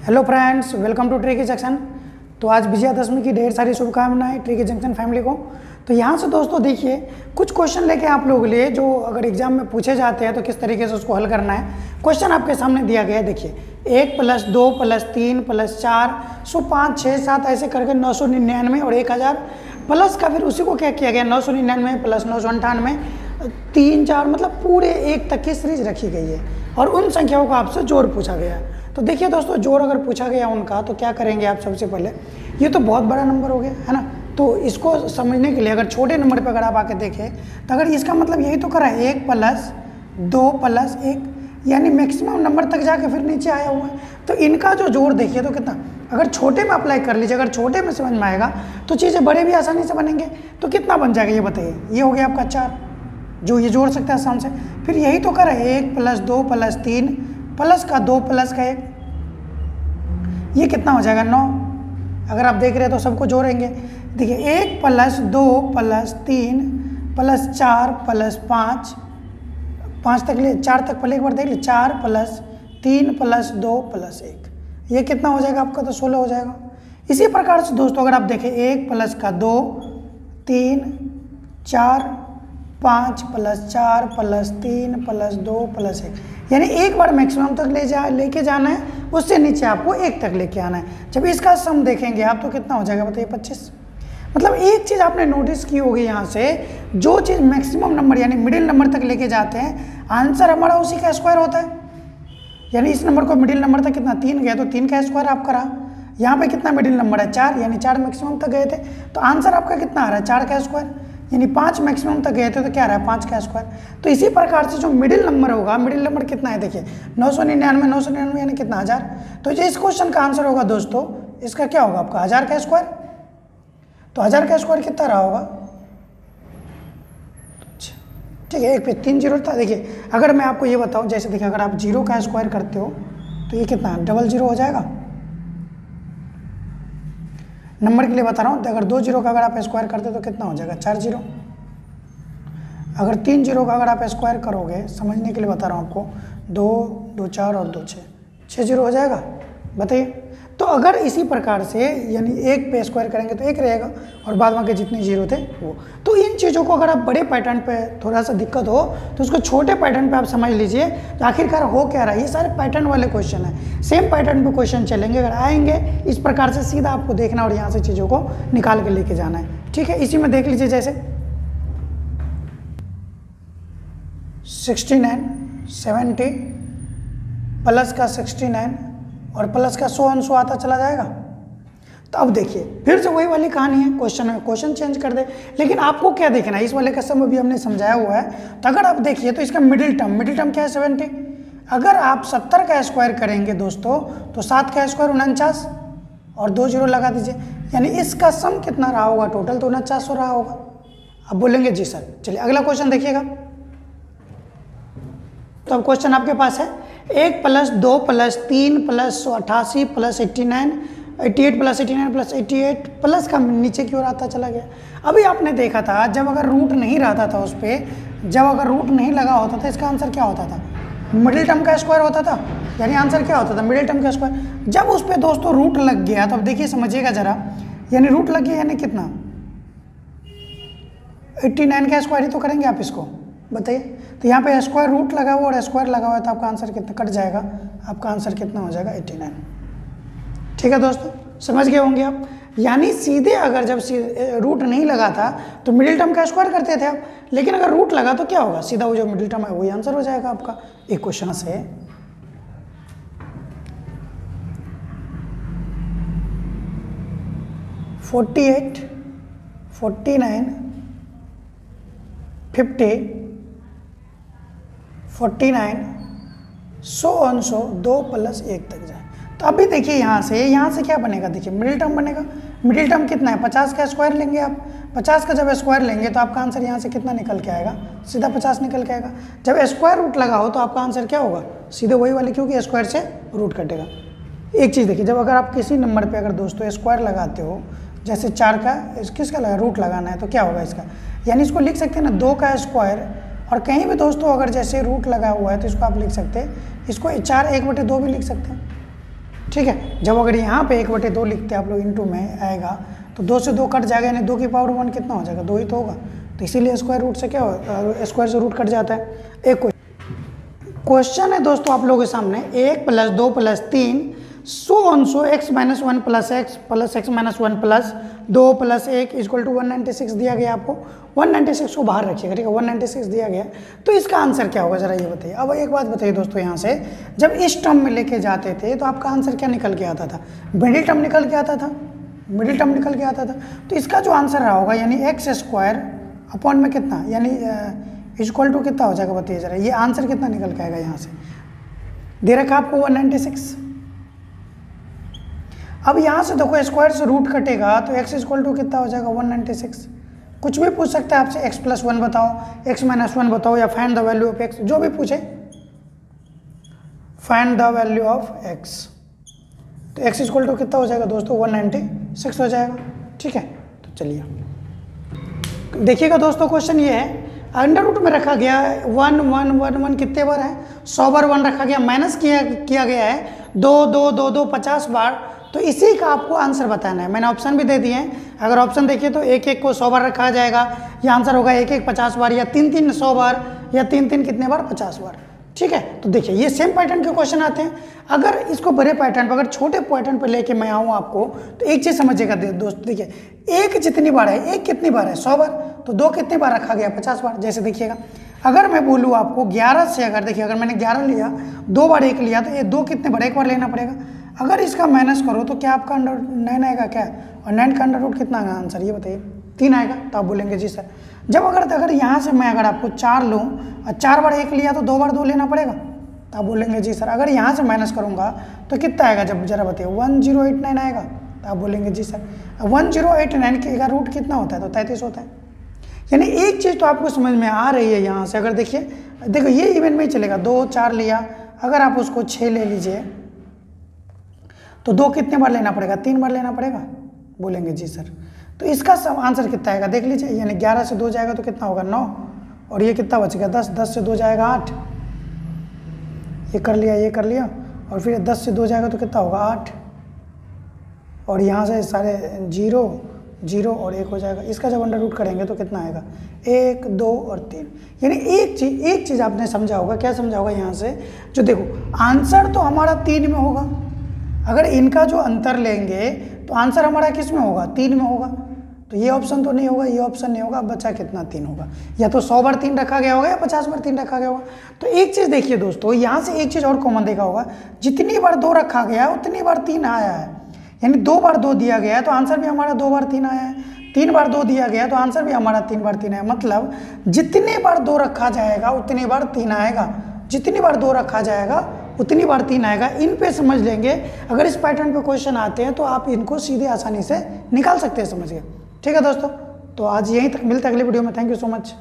Hello friends, welcome to tricky junction. तो आज विजयादशमी की ढेर सारी शुभकामनाएं ट्रिकी जंक्शन फैमिली को। तो यहाँ से दोस्तों देखिए कुछ क्वेश्चन लेके आप लोगों के लिए जो अगर एग्जाम में पूछे जाते हैं तो किस तरीके से उसको हल करना है। क्वेश्चन आपके सामने दिया गया है, देखिए 1 + 2 + 3 + 4 सो 5 6 7 ऐसे करके 999 और 1000 प्लस का फिर उसी को क्या किया गया 999 + 998 3 4 मतलब पूरे 1 तक की सीरीज रखी गई है और उन संख्याओं का आपसे जोड़ पूछा गया है। तो देखिए दोस्तों, जोड़ अगर पूछा गया उनका तो क्या करेंगे आप। सबसे पहले ये तो बहुत बड़ा नंबर हो गया है ना, तो इसको समझने के लिए अगर छोटे नंबर पे अगर आप आके देखें तो अगर इसका मतलब यही तो करा है 1 + 2 + 1 यानी मैक्सिमम नंबर तक जाके फिर नीचे आया हुआ है। तो इनका जो जोड़ देखिए तो कितना, अगर छोटे में अप्लाई कर लीजिए, अगर छोटे में समझ में आएगा तो चीज़ें बड़े भी आसानी से बनेंगे। तो कितना बन जाएगा ये बताइए। ये हो गया आपका 4 जो ये जोड़ सकते हैं आसान से। फिर यही तो करा है 1 + 2 + 3 प्लस का 2 प्लस का 1, ये कितना हो जाएगा 9। अगर आप देख रहे हैं तो सबको जोड़ेंगे। देखिए 1 + 2 + 3 + 4 + 5 5 तक ले 4 तक पहले एक बार देख लीजिए 4 + 3 + 2 + 1, ये कितना हो जाएगा आपका तो 16 हो जाएगा। इसी प्रकार से दोस्तों अगर आप देखें 1 + का 2 3 4 5 + 4 + 3 + 2 + 1 यानी एक बार मैक्सिमम तक लेके जाना है, उससे नीचे आपको 1 तक लेके आना है। जब इसका सम देखेंगे आप तो कितना हो जाएगा बताइए 25। मतलब एक चीज़ आपने नोटिस की होगी यहाँ से, जो चीज़ मैक्सिमम नंबर यानी मिडिल नंबर तक लेके जाते हैं आंसर हमारा उसी का स्क्वायर होता है। यानी इस नंबर को मिडिल नंबर तक कितना 3 गया तो 3 का स्क्वायर आप करा। यहाँ पे कितना मिडिल नंबर है 4 यानी 4 मैक्सिमम तक गए थे तो आंसर आपका कितना आ रहा है 4 का स्क्वायर। यानी 5 मैक्सिमम तक गए थे तो क्या रहा है 5 का स्क्वायर। तो इसी प्रकार से जो मिडिल नंबर होगा, मिडिल नंबर कितना है देखिए 999 यानी कितना 1000। तो जो इस क्वेश्चन का आंसर होगा दोस्तों, इसका क्या होगा आपका 1000 का स्क्वायर। तो 1000 का स्क्वायर कितना रहा होगा, ठीक है। एक पे 3 जीरो था। देखिए अगर मैं आपको ये बताऊं, जैसे देखिए अगर आप 0 का स्क्वायर करते हो तो ये कितना 00 हो जाएगा। नंबर के लिए बता रहा हूँ, तो अगर 2 0 का अगर आप स्क्वायर करते हो तो कितना हो जाएगा 4 0। अगर 3 0 का अगर आप स्क्वायर करोगे, समझने के लिए बता रहा हूँ आपको, 2 2 4 और 2 6 0 हो जाएगा बताइए। तो अगर इसी प्रकार से यानी 1 पे स्क्वायर करेंगे तो 1 रहेगा और बाद में के जितने जीरो थे वो। तो इन चीज़ों को अगर आप बड़े पैटर्न पे थोड़ा सा दिक्कत हो तो उसको छोटे पैटर्न पे आप समझ लीजिए तो आखिरकार हो क्या रहा है। ये सारे पैटर्न वाले क्वेश्चन है, सेम पैटर्न पे क्वेश्चन चलेंगे। अगर आएंगे इस प्रकार से सीधा आपको देखना और यहाँ से चीज़ों को निकाल के लेके जाना है, ठीक है। इसी में देख लीजिए जैसे 69 70 प्लस का 69 और प्लस का 100 आता चला जाएगा। तो अब देखिए फिर से वही वाली कहानी है, क्वेश्चन में क्वेश्चन चेंज कर दे। लेकिन आपको क्या देखना है, इस वाले का सम भी हमने समझाया हुआ है। तो अगर आप देखिए तो इसका मिडिल टर्म क्या है 70। अगर आप 70 का स्क्वायर करेंगे दोस्तों तो 7 का स्क्वायर 49 और 2 0 लगा दीजिए, यानी इसका सम कितना रहा होगा टोटल तो 49 रहा होगा। अब बोलेंगे जी सर। चलिए अगला क्वेश्चन देखिएगा। तो अब क्वेश्चन आपके पास है 1 + 2 + 3 + 88 + 89 88 + 89 + 88 प्लस का नीचे की ओर आता चला गया। अभी आपने देखा था जब अगर रूट नहीं रहता था उस पर, जब अगर रूट नहीं लगा होता था इसका आंसर क्या होता था मिडिल टर्म का स्क्वायर होता था। यानी आंसर क्या होता था मिडिल टर्म का स्क्वायर। जब उस पर दोस्तों रूट लग गया तो अब देखिए समझिएगा जरा, यानी रूट लग गया यानी कितना 89 का स्क्वायर ही तो करेंगे आप इसको बताइए। तो यहाँ पे स्क्वायर रूट लगा हुआ और स्क्वायर लगा हुआ है तो आपका आंसर कितना कट जाएगा, आपका आंसर कितना हो जाएगा 89। ठीक है दोस्तों, समझ गए होंगे आप। यानी सीधे अगर जब रूट नहीं लगा था तो मिडिल टर्म का स्क्वायर करते थे आप, लेकिन अगर रूट लगा तो क्या होगा सीधा वो जो मिडिल टर्म है वही आंसर हो जाएगा आपका। एक क्वेश्चन से 48 49 50 49 100 2 + 1 तक जाए। तो अभी देखिए यहाँ से क्या बनेगा, देखिए मिडिल टर्म बनेगा। मिडिल टर्म कितना है 50 का स्क्वायर लेंगे आप। 50 का जब स्क्वायर लेंगे तो आपका आंसर यहाँ से कितना निकल के आएगा, सीधा 50 निकल के आएगा। जब स्क्वायर रूट लगा हो तो आपका आंसर क्या होगा सीधे वही वाले, क्योंकि स्क्वायर से रूट कटेगा। एक चीज़ देखिए, जब अगर आप किसी नंबर पर अगर दोस्तों स्क्वायर लगाते हो, जैसे 4 का किसका लगा रूट लगाना है तो क्या होगा इसका, यानी इसको लिख सकते हैं ना 2 का स्क्वायर। और कहीं भी दोस्तों अगर जैसे रूट लगा हुआ है तो इसको आप लिख सकते हैं, इसको 4 1/2 भी लिख सकते हैं। ठीक है। जब अगर यहाँ पे 1/2 लिखते हैं आप लोग इंटू में आएगा तो 2 से 2 कट जाएगा, यानी 2 की पावर 1 कितना हो जाएगा, 2 ही तो होगा। तो इसीलिए स्क्वायर रूट से क्या हो, स्क्वायर से रूट कट जाता है। एक क्वेश्चन है दोस्तों आप लोगों के सामने, 1 + 2 + 3 so on so x - 1 + x + x - 1 + 2 + 1 = 196 दिया गया आपको। 196 को बाहर रखिएगा, ठीक है, 196 दिया गया। तो इसका आंसर क्या होगा ज़रा ये बताइए। अब एक बात बताइए दोस्तों, यहाँ से जब इस टर्म में लेके जाते थे तो आपका आंसर क्या निकल के आता था, मिडिल टर्म निकल के आता था, मिडिल टर्म निकल के आता था। तो इसका जो आंसर रहा होगा यानी x² अपॉन में कितना, यानी = कितना हो जाएगा बताइए ज़रा, ये आंसर कितना निकल के आएगा। यहाँ से दे रखा आपको 196। अब यहाँ से देखो स्क्वायर से रूट कटेगा तो x = कितना हो जाएगा, 196। कुछ भी पूछ सकता है आपसे, x + 1 बताओ, x - 1 बताओ, या find the value of x, जो भी पूछे, find the value of x। तो x = कितना हो जाएगा दोस्तों, 196 हो जाएगा, ठीक है। तो चलिए देखिएगा दोस्तों, क्वेश्चन ये है, अंडर रूट में रखा गया है 1 1 1 1 कितने बार है, 100 बार 1 रखा गया, माइनस किया गया है 2 2 2 2 50 बार। तो इसी का आपको आंसर बताना है। मैंने ऑप्शन भी दे दिए हैं, अगर ऑप्शन देखिए तो 1 1 को 100 बार रखा जाएगा, ये आंसर होगा 1 1 50 बार, या 3 3 100 बार, या 3 3 कितने बार, 50 बार, ठीक है। तो देखिए ये सेम पैटर्न के क्वेश्चन आते हैं। अगर इसको बड़े पैटर्न पर, अगर छोटे पैटर्न पर लेके मैं आऊँ आपको, तो एक चीज़ समझिएगा दोस्त, देखिए 1 जितनी बार है, 1 कितनी बार है, 100 बार, तो 2 कितनी बार रखा गया, 50 बार। जैसे देखिएगा, अगर मैं बोलूँ आपको 11 से, अगर देखिए अगर मैंने 11 लिया, 2 बार 1 लिया, तो ये 2 कितने बार, 1 बार लेना पड़ेगा। अगर इसका माइनस करो तो क्या आपका 9 आएगा क्या, और 9 का अंडर रूट कितना आएगा आंसर, ये बताइए, 3 आएगा। तो आप बोलेंगे जी सर, जब अगर यहाँ से मैं अगर आपको 4 लूँ और 4 बार 1 लिया तो 2 बार 2 लेना पड़ेगा। तो आप बोलेंगे जी सर, अगर यहाँ से माइनस करूँगा तो कितना आएगा, जब जरा बताइए, 1089 आएगा। तो आप बोलेंगे जी सर, 1089 का रूट कितना होता है, तो 33 होता है। यानी एक चीज़ तो आपको समझ में आ रही है यहाँ से। अगर देखिए, देखो ये इवेंट में ही चलेगा, 2 4 लिया, अगर आप उसको 6 ले लीजिए तो 2 कितने बार लेना पड़ेगा, 3 बार लेना पड़ेगा। बोलेंगे जी सर, तो इसका सब आंसर कितना आएगा देख लीजिए, यानी 11 से 2 जाएगा तो कितना होगा, 9, और ये कितना बचेगा, 10, 10 से 2 जाएगा 8, ये कर लिया, ये कर लिया, और फिर 10 से 2 जाएगा तो कितना होगा, 8, और यहाँ से सारे 0 0 और 1 हो जाएगा। इसका जब अंडर रूट करेंगे तो कितना आएगा, 1 2 और 3। यानी एक चीज़ आपने समझा होगा, क्या समझा होगा यहाँ से, जो देखो आंसर तो हमारा 3 में होगा, अगर इनका जो अंतर लेंगे तो आंसर हमारा किस में होगा, 3 में होगा। तो ये ऑप्शन तो नहीं होगा, ये ऑप्शन नहीं होगा, बचा कितना, 3 होगा। या तो 100 बार 3 रखा गया होगा, या 50 बार 3 रखा गया होगा। तो एक चीज़ देखिए दोस्तों, यहाँ से एक चीज़ और कॉमन देखा होगा, जितनी बार 2 रखा गया उतनी बार 3 आया है। यानी 2 बार 2 दिया गया है तो आंसर भी हमारा 2 बार 3 आया है, 3 बार 2 दिया गया तो आंसर भी हमारा 3 बार 3 आया। मतलब जितनी बार 2 रखा जाएगा उतनी बार 3 आएगा, जितनी बार 2 रखा जाएगा उतनी बार 3 आएगा। इन पे समझ लेंगे, अगर इस पैटर्न पे क्वेश्चन आते हैं तो आप इनको सीधे आसानी से निकाल सकते हैं, समझिए। ठीक है दोस्तों, तो आज यहीं तक, मिलते हैं अगली वीडियो में। Thank you so much.